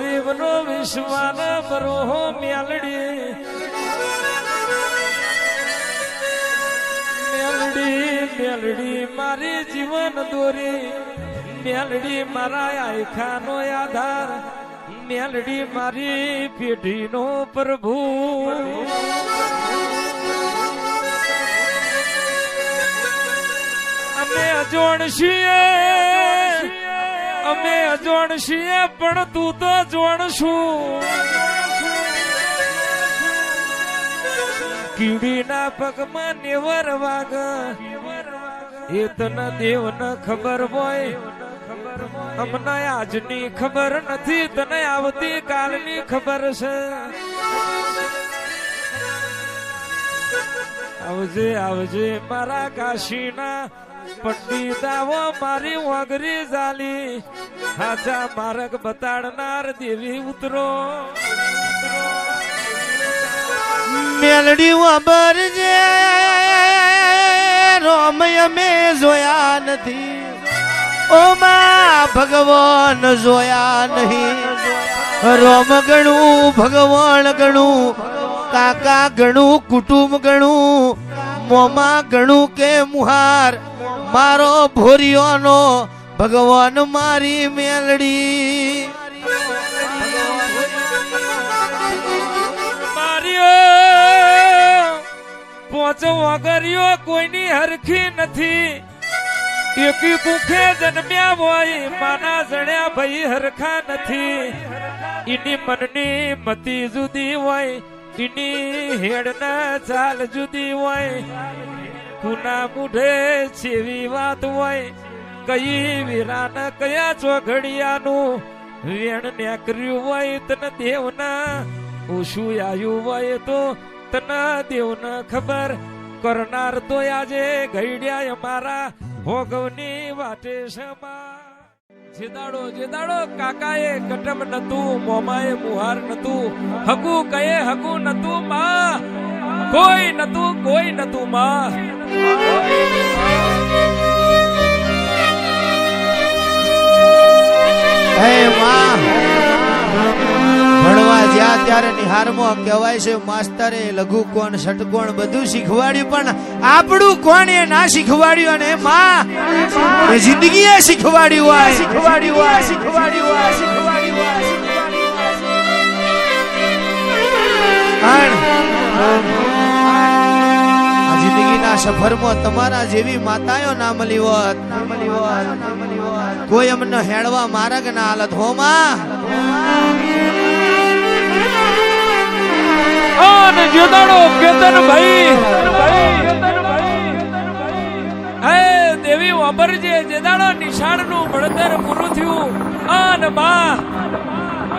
ગરીબનો વિશ્વાન બરોહો મેલડી મેલડી મેલડી મારી જીવન દોરી મેલડી મારા આયખાનો આધાર મેલડી મારી પેઢીનો પ્રભુ અમે અજોડ છીએ પણ તું તો જોણશું કીડીના પગમાં નેવર વાગ એ તને દેવને ખબર હોય અમને આજની ખબર નથી તને આવતી કાલની ખબર છે આવજે આવજે મારા કાશીના પંડિતાઓ મારી વાગરી જાલી હાજા માર્ગ બતાડનાર દેવી ઉતરો મેલડી વાબરજે રોમય મે જોયા નથી ઓ માં ભગવાન જોયા નહીં રોમ ગણું ભગવાન ગણું કાકા ગણું કુટુંબ ગણું મોમાં ગણું કે મુહાર મારો ભોરિયોનો ભગવાન મારી મેલડી પોચો વગરિયો કોઈની હરખી નથી એકી કુખે જન્મ્યા હોય માના જણ્યા ભાઈ હરખા નથી એની મનની મતી જુદી હોય એની હેડના ચાલ જુદી હોય કુના મુઢે છેવી વાત હોય કઈ વીરાન કયા ચોઘડિયાનું વેણ નેકર્યું હોય તને દેવના ઓછું આવ્યું હોય તો તને દેવને ખબર કરનાર તો આજે ગઈડ્યા અમારા ભોગવની વાટે જેદાડો કાકાએ કટમ નતું મોમાએ મુહાર નતું હગુ કયે હગુ નતું માં કોઈ નતું માં હે માં ભણવા જ્યાં ત્યારે નિહારમાં કહેવાય છે માસ્તરે લઘુ કોણ ષટકોણ બધું શીખવાડ્યું પણ આપણું કોણ એ ના શીખવાડ્યું અને માં એ જિંદગીએ શીખવાડ્યું આ જિંદગીના સફરમાં તમારા જેવી માતાઓ ના મળી હોત કોઈ અમને હેડવા માર્ગ ના હાલત હો માં જેદાડો કેતનભાઈ હે દેવી વાપરજે જેદાડો નિશાળનું ભણતર પૂરું થયું અને માં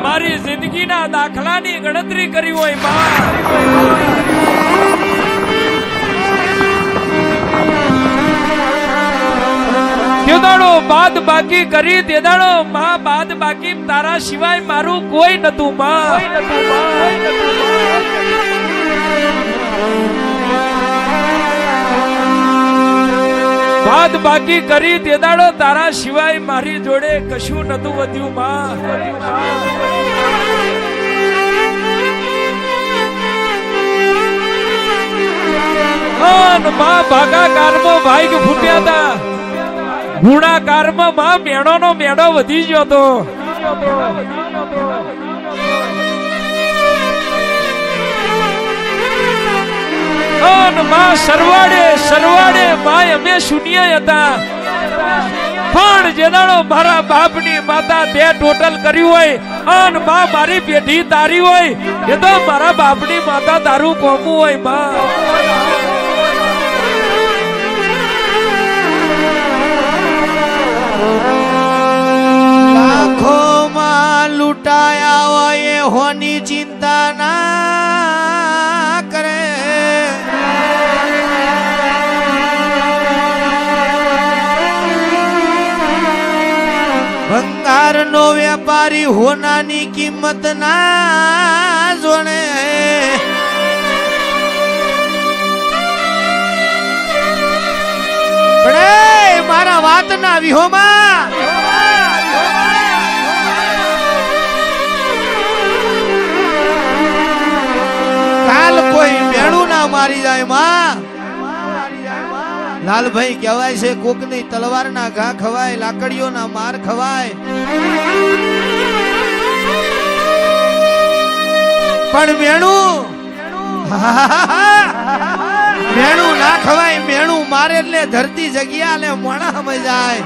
મારી જિંદગીના દાખલાની ગણતરી કરી હોય માં તેદાડો બાદ બાકી કરી તેદાડો માં બાદ બાકી તારા સિવાય મારું કોઈ નતું માં બાદ બાકી કરી તેદાડો તારા સિવાય મારી જોડે કશું નતું વધ્યું માં માં ભાગાકારમાં ભાઈ ફૂટ્યા હતા ગુણાકારમાં માં મેળોનો મેળો વધી ગયો હતો માં સરવાડે માં અમે શૂન્ય હતા પણ જેદાડો મારા બાપની માતા તે ટોટલ કર્યું હોય અને માં મારી પેઢી તારી હોય એ તો મારા બાપની માતા તારું કોમું હોય માં લાખોમાં લૂંટાયા હોય હોની ચિંતા ના કરે ભંગારનો વેપારી હોનાની કિંમત ના જોણે મારા વાતના વિહોમાં હારી જાય માં. લાલભાઈ કહેવાય છે કોકની તલવારના ઘા ખવાય, લાકડીઓના માર ખવાય, પણ મેણું ના ખવાય. મેણું મારે એટલે ધરતી જગ્યા ને મોણા સમય જાય.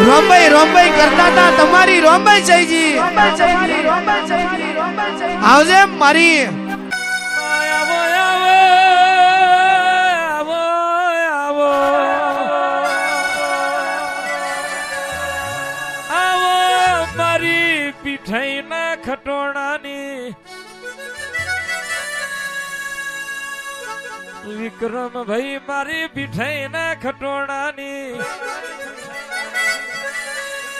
રોંબાઈ કરતા હતા તમારી રોંબાઈ જઈજી. આવજે મારી પીઠાઈના ખટોણાની વિક્રમ ભાઈ મારી પીઠાઈના ખટોણાની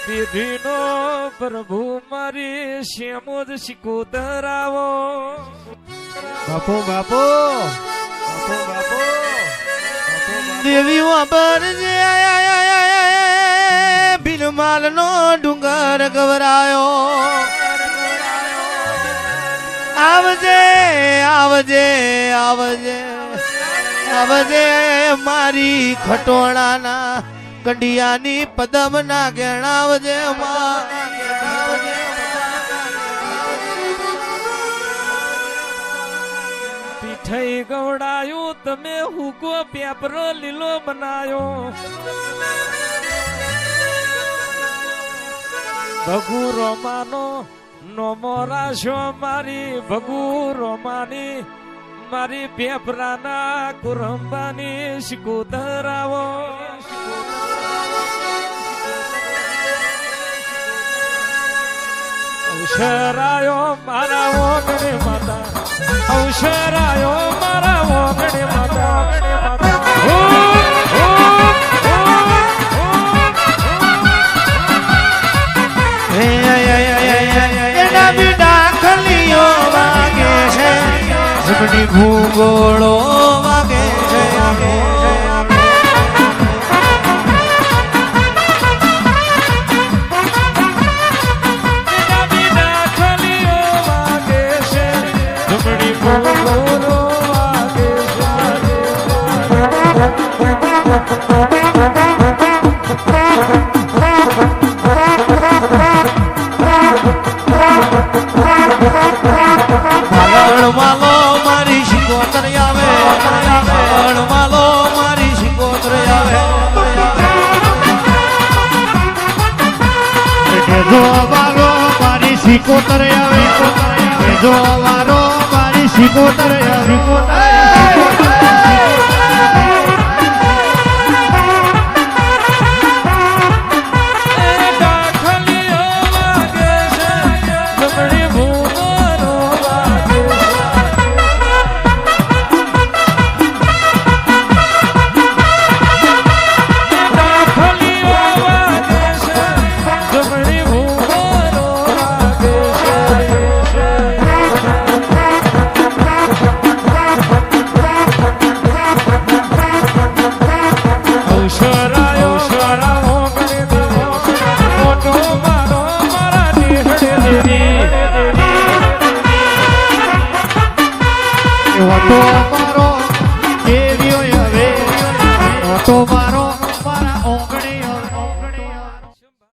પેઢીનો પ્રભુ મારી શ્યામોદ શિકોતરાવો. બાપો બાપો દેવી વાબર જે બિલમાલ નો ડુંગર ગવરાયો. આવજે આવજે આવજે આવજે મારી ખટોણાના કંડિયાની પદમ ના ગણાવજે માં. પીઠાઈ ગવડાયું તમે હુકો પેપરો લીલો બનાયો. ભગુ રોમાનો નોમો રાશો મારી ભગુ રોમાની મારી પેપરાના કુરંબાની શિકોતરાવો. અવસરાયો મારા ઓગણે માતા, અવસરાયો મારા ઓગણે માતા. એના બીડા ખલીઓ વાગે છે, જમણી ભૂગોળો વાગે છે. માલો મારી શિકોતર આવે, માલો મારી શિકોતર આવે. જો વારો મારી શિકોતર આવે, જો વારો મારી શિકોતર આવે. તો